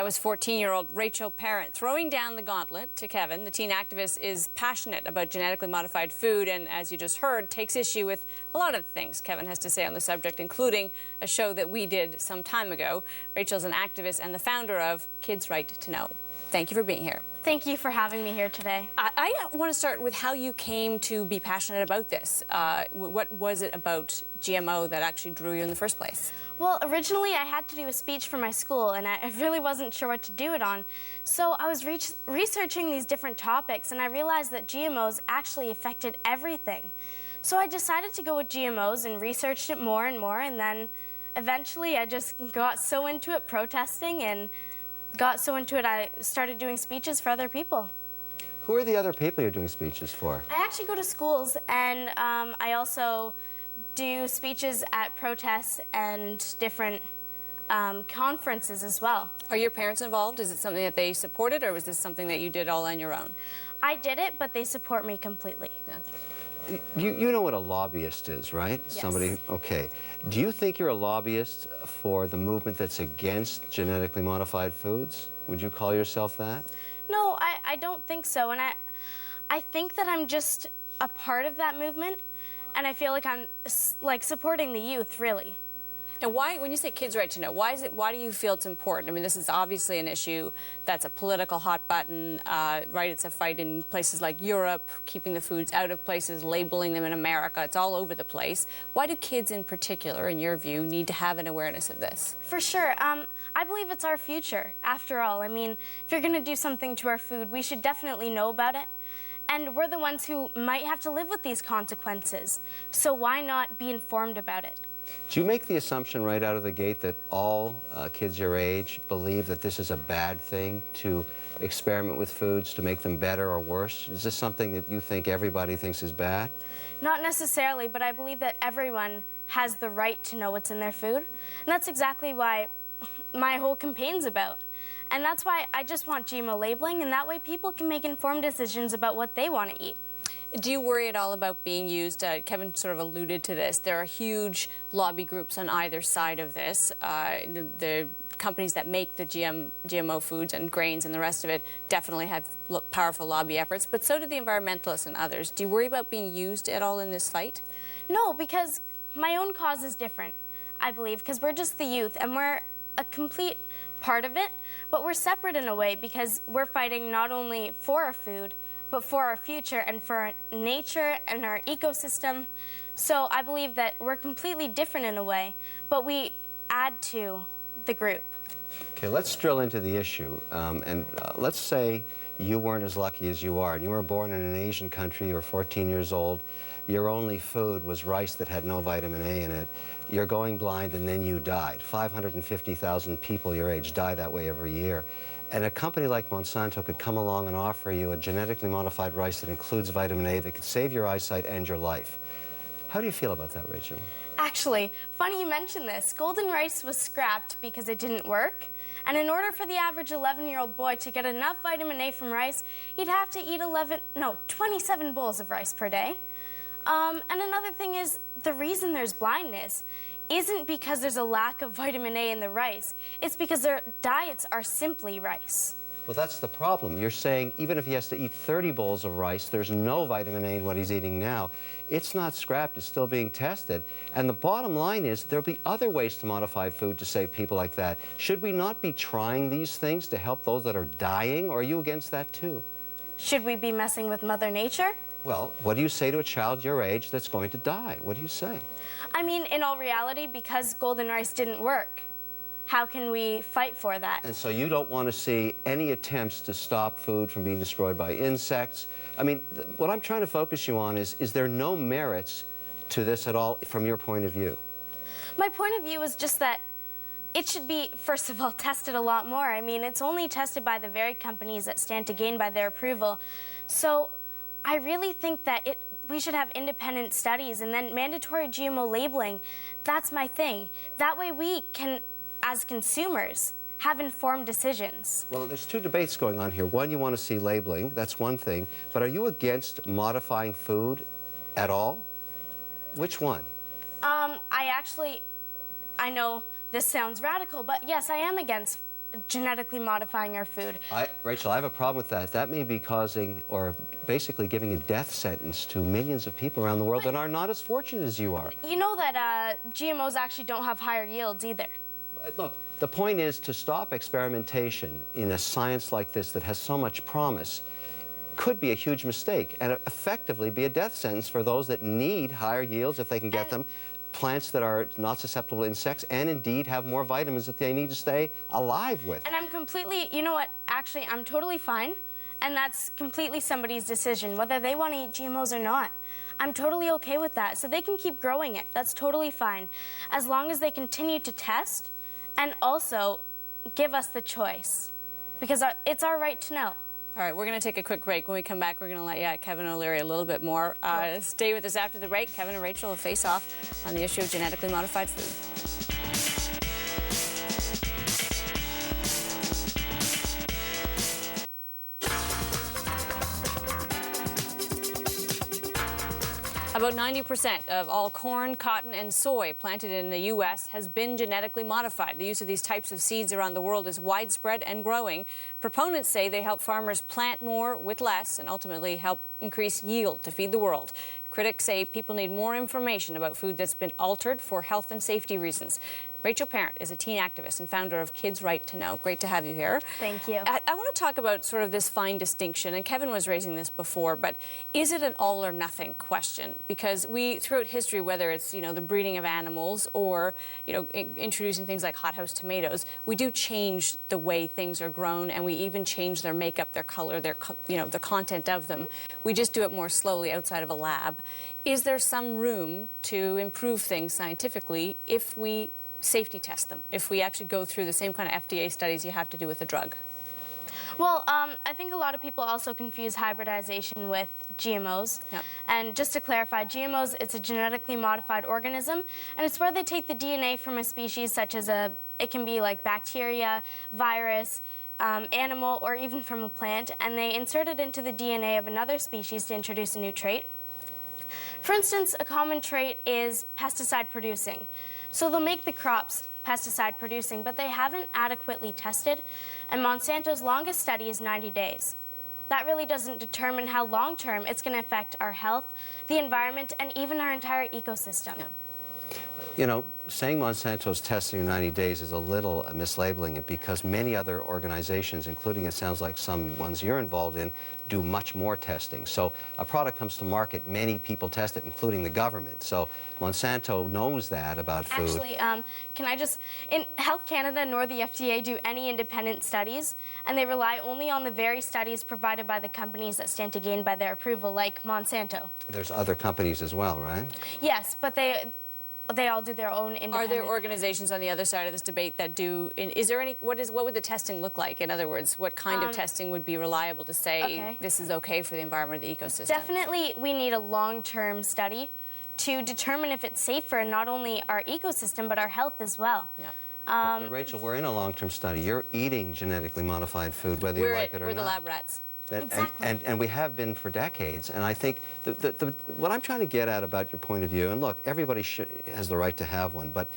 was 14-year-old Rachel Parent throwing down the gauntlet to Kevin. The teen activist is passionate about genetically modified food and, as you just heard, takes issue with a lot of things Kevin has to say on the subject, including a show that we did some time ago. Rachel's an activist and the founder of Kids Right to Know. Thank you for being here. Thank you for having me here today. I want to start with how you came to be passionate about this. What was it about GMO that actually drew you in the first place? Well, originally I had to do a speech for my school, and I really wasn't sure what to do it on. So I was researching these different topics, and I realized that GMOs actually affected everything. So I decided to go with GMOs and researched it more and more, and then eventually I just got so into it protesting and got so into it I started doing speeches for other people. Who are the other people you're doing speeches for? I actually go to schools, and I also do speeches at protests and different conferences as well. Are your parents involved? Is it something that they supported, or was this something that you did all on your own? I did it, but they support me completely. Yeah. You know what a lobbyist is, right? Yes. Somebody, okay. Do you think you're a lobbyist for the movement that's against genetically modified foods? Would you call yourself that? No, I don't think so, and I think that I'm just a part of that movement, and I feel like I'm supporting the youth, really. And why, when you say Kids Right to Know, why do you feel it's important? I mean, this is obviously an issue that's a political hot button, right? It's a fight in places like Europe, keeping the foods out of places, labeling them in America. It's all over the place. Why do kids in particular, in your view, need to have an awareness of this? For sure. I believe it's our future, after all. I mean, if you're going to do something to our food, we should definitely know about it. And we're the ones who might have to live with these consequences. So why not be informed about it? Do you make the assumption right out of the gate that all kids your age believe that this is a bad thing to experiment with foods to make them better or worse? Is this something that you think everybody thinks is bad? Not necessarily, but I believe that everyone has the right to know what's in their food. And that's exactly why my whole campaign's about. And that's why I just want GMO labeling, and that way people can make informed decisions about what they want to eat. Do you worry at all about being used? Kevin sort of alluded to this. There are huge lobby groups on either side of this. The companies that make the GMO foods and grains and the rest of it definitely have powerful lobby efforts, but so do the environmentalists and others. Do you worry about being used at all in this fight? No, because my own cause is different, I believe, because we're just the youth, and we're a complete part of it, but we're separate in a way because we're fighting not only for our food, but for our future and for our nature and our ecosystem. So I believe that we're completely different in a way, but we add to the group. Okay, let's drill into the issue. Let's say you weren't as lucky as you are, and you were born in an Asian country, you were 14 years old, your only food was rice that had no vitamin A in it, you're going blind, and then you died. 550,000 people your age die that way every year. And a company like Monsanto could come along and offer you a genetically modified rice that includes vitamin A that could save your eyesight and your life. How do you feel about that, Rachel? Actually, funny you mention this. Golden rice was scrapped because it didn't work. And in order for the average 11-year-old boy to get enough vitamin A from rice, he'd have to eat 27 bowls of rice per day. And another thing is, the reason there's blindness isn't because there's a lack of vitamin A in the rice. It's because their diets are simply rice. Well, that's the problem. You're saying even if he has to eat 30 bowls of rice, there's no vitamin A in what he's eating now. It's not scrapped. It's still being tested. And the bottom line is there'll be other ways to modify food to save people like that. Should we not be trying these things to help those that are dying, or are you against that too? Should we be messing with Mother Nature? Well, what do you say to a child your age that's going to die? What do you say? I mean, in all reality, because golden rice didn't work, how can we fight for that? And so you don't want to see any attempts to stop food from being destroyed by insects. I mean, what I'm trying to focus you on is there no merits to this at all from your point of view? My point of view is just that it should be, first of all, tested a lot more. I mean, it's only tested by the very companies that stand to gain by their approval. So I really think that we should have independent studies and then mandatory GMO labeling. That's my thing. That way we can, as consumers, have informed decisions. Well, there's two debates going on here. One, you want to see labeling. That's one thing. But are you against modifying food at all? Which one? I know this sounds radical, but yes, I am against genetically modifying our food. Rachel, I have a problem with that. That may be causing, or basically giving a death sentence to millions of people around the world that are not as fortunate as you are. You know that GMOs actually don't have higher yields either. Look, the point is to stop experimentation in a science like this that has so much promise could be a huge mistake and effectively be a death sentence for those that need higher yields if they can get them, plants that are not susceptible to insects, and indeed have more vitamins that they need to stay alive with. And I'm completely, you know what, actually, I'm totally fine, and that's completely somebody's decision, whether they want to eat GMOs or not. I'm totally okay with that, so they can keep growing it. That's totally fine, as long as they continue to test and also give us the choice, because it's our right to know. All right, we're going to take a quick break. When we come back, we're going to let Kevin O'Leary a little bit more. Stay with us after the break. Kevin and Rachel will face off on the issue of genetically modified food. About 90% of all corn, cotton, and soy planted in the U.S. has been genetically modified. The use of these types of seeds around the world is widespread and growing. Proponents say they help farmers plant more with less and ultimately help increase yield to feed the world. Critics say people need more information about food that's been altered for health and safety reasons. Rachel Parent is a teen activist and founder of Kids Right to Know. Great to have you here. Thank you. I want to talk about sort of this fine distinction, and Kevin was raising this before, but is it an all or nothing question? Because we, throughout history, whether it's, the breeding of animals or, introducing things like hothouse tomatoes, we do change the way things are grown, and we even change their makeup, their color, the content of them. We just do it more slowly outside of a lab. Is there some room to improve things scientifically if we safety test them, if we actually go through the same kind of FDA studies you have to do with a drug? Well, I think a lot of people also confuse hybridization with GMOs. Yep. And just to clarify, GMOs, it's a genetically modified organism, and it's where they take the DNA from a species such as it can be like bacteria, virus, animal, or even from a plant, and they insert it into the DNA of another species to introduce a new trait. For instance, a common trait is pesticide producing. So they'll make the crops pesticide producing, but they haven't adequately tested, and Monsanto's longest study is 90 days. That really doesn't determine how long-term it's going to affect our health, the environment, and even our entire ecosystem. Yeah. Saying Monsanto's testing in 90 days is a little mislabeling it, because many other organizations, including it sounds like some ones you're involved in, do much more testing. So a product comes to market, many people test it, including the government. So Monsanto knows that about food. Actually, in Health Canada nor the FDA do any independent studies, and they rely only on the very studies provided by the companies that stand to gain by their approval, like Monsanto. There's other companies as well, right? Yes, but they all do their own independent. Are there organizations on the other side of this debate that do? Is there any? What would the testing look like? In other words, what kind of testing would be reliable to say this is okay for the environment or the ecosystem? Definitely, we need a long-term study to determine if it's safe for not only our ecosystem but our health as well. Yeah. But Rachel, we're in a long-term study. You're eating genetically modified food, whether you like it or not. We're the lab rats. Exactly. And we have been for decades. And I think what I'm trying to get at about your point of view, and look, everybody has the right to have one, but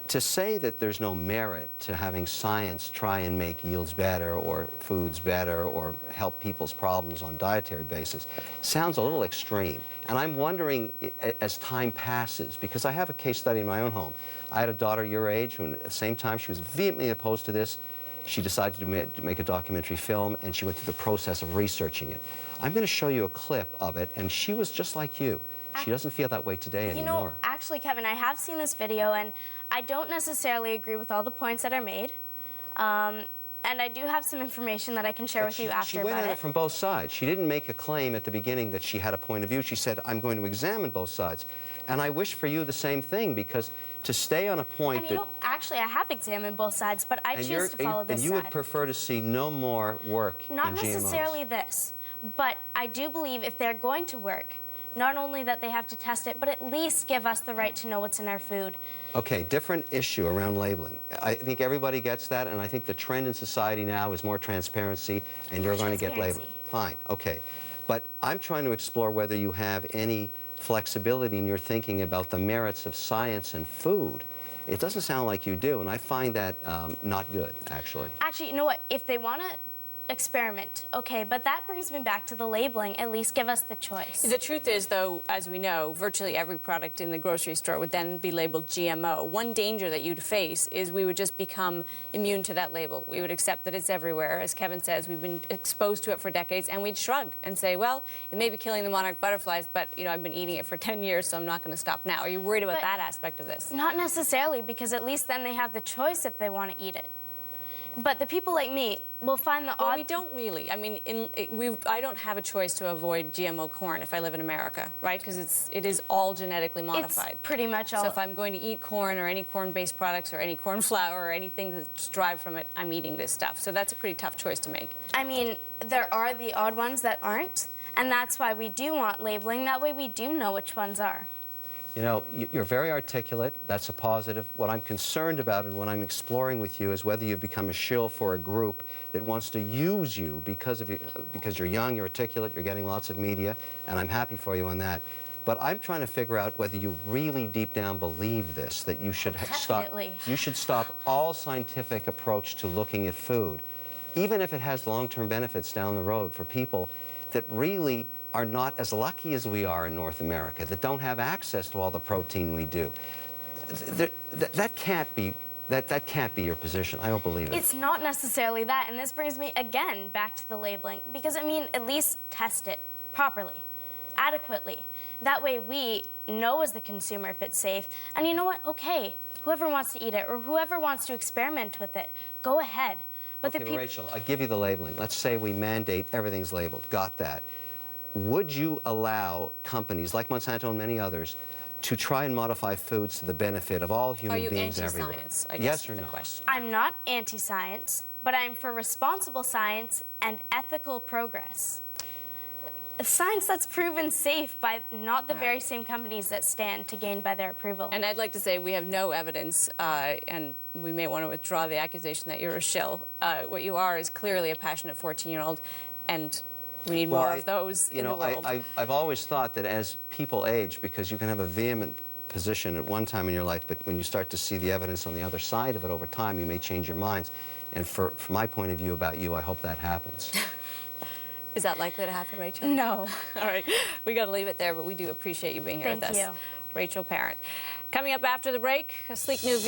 to say that there's no merit to having science try and make yields better or foods better or help people's problems on a dietary basis sounds a little extreme. And I'm wondering, as time passes, because I have a case study in my own home. I had a daughter your age who, at the same time, she was vehemently opposed to this. She decided to make a documentary film, and she went through the process of researching it. I'm going to show you a clip of it, and she was just like you. She doesn't feel that way today anymore. Actually, Kevin, I have seen this video, and I don't necessarily agree with all the points that are made. And I do have some information that I can share with you after about it. She went at it. it from both sides. She didn't make a claim at the beginning that she had a point of view. She said, I'm going to examine both sides. And I wish for you the same thing, because to stay on a point and actually, I have examined both sides, but I choose to follow this side. And you would prefer to see no more work in GMOs. Not necessarily this, but I do believe if they're going to work, not only that they have to test it, but at least give us the right to know what's in our food. Okay, different issue around labeling. I think everybody gets that, and I think the trend in society now is more transparency, and you're going to get labeled. Fine, okay. But I'm trying to explore whether you have any flexibility in your thinking about the merits of science and food. It doesn't sound like you do, and I find that not good, actually. Actually, you know what? If they want to experiment, okay, but that brings me back to the labeling. At least give us the choice. The truth is, though, as we know, virtually every product in the grocery store would then be labeled GMO. One danger that you'd face is we would just become immune to that label. We would accept that it's everywhere. As Kevin says, we've been exposed to it for decades, and we'd shrug and say, well, it may be killing the monarch butterflies, but, you know, I've been eating it for 10 years, so I'm not going to stop now. Are you worried about But that aspect of this? Not necessarily, because at least then they have the choice if they want to eat it. But the people like me will find the Well, odd... we don't really. I mean, I don't have a choice to avoid GMO corn if I live in America, right? Because it is all genetically modified. It's pretty much all... So if I'm going to eat corn or any corn-based products or any corn flour or anything that's derived from it, I'm eating this stuff. So that's a pretty tough choice to make. I mean, there are the odd ones that aren't, and that's why we do want labeling. That way we do know which ones are. You know, you're very articulate. That's a positive. What I'm concerned about and what I'm exploring with you is whether you've become a shill for a group that wants to use you because you're young, you're articulate, you're getting lots of media, and I'm happy for you on that. But I'm trying to figure out whether you really deep down believe this, that you should Definitely. stop all scientific approach to looking at food, even if it has long-term benefits down the road for people that really are not as lucky as we are in North America, that don't have access to all the protein we do. That can't be your position. I don't believe it. It's not necessarily that, and this brings me again back to the labeling, because I mean, at least test it properly, adequately. That way we know as the consumer if it's safe, and you know what, okay, whoever wants to eat it or whoever wants to experiment with it, go ahead. But Okay, but Rachel, I give you the labeling. Let's say we mandate everything's labeled. Got that. Would you allow companies like Monsanto and many others to try and modify foods to the benefit of all human beings everywhere? Are you anti-science? I guess Yes or is the no? question. I'm not anti-science, but I'm for responsible science and ethical progress. Science that's proven safe by not the very same companies that stand to gain by their approval. And I'd like to say we have no evidence, and we may want to withdraw the accusation that you're a shill. What you are is clearly a passionate 14-year-old, and we need more of those in the world. I've always thought that as people age, because you can have a vehement position at one time in your life, but when you start to see the evidence on the other side of it over time, you may change your minds. And from my point of view about you, I hope that happens. Is that likely to happen, Rachel? No. All right. We got to leave it there, but we do appreciate you being here with us. Thank you. Rachel Parent. Coming up after the break, a sleek new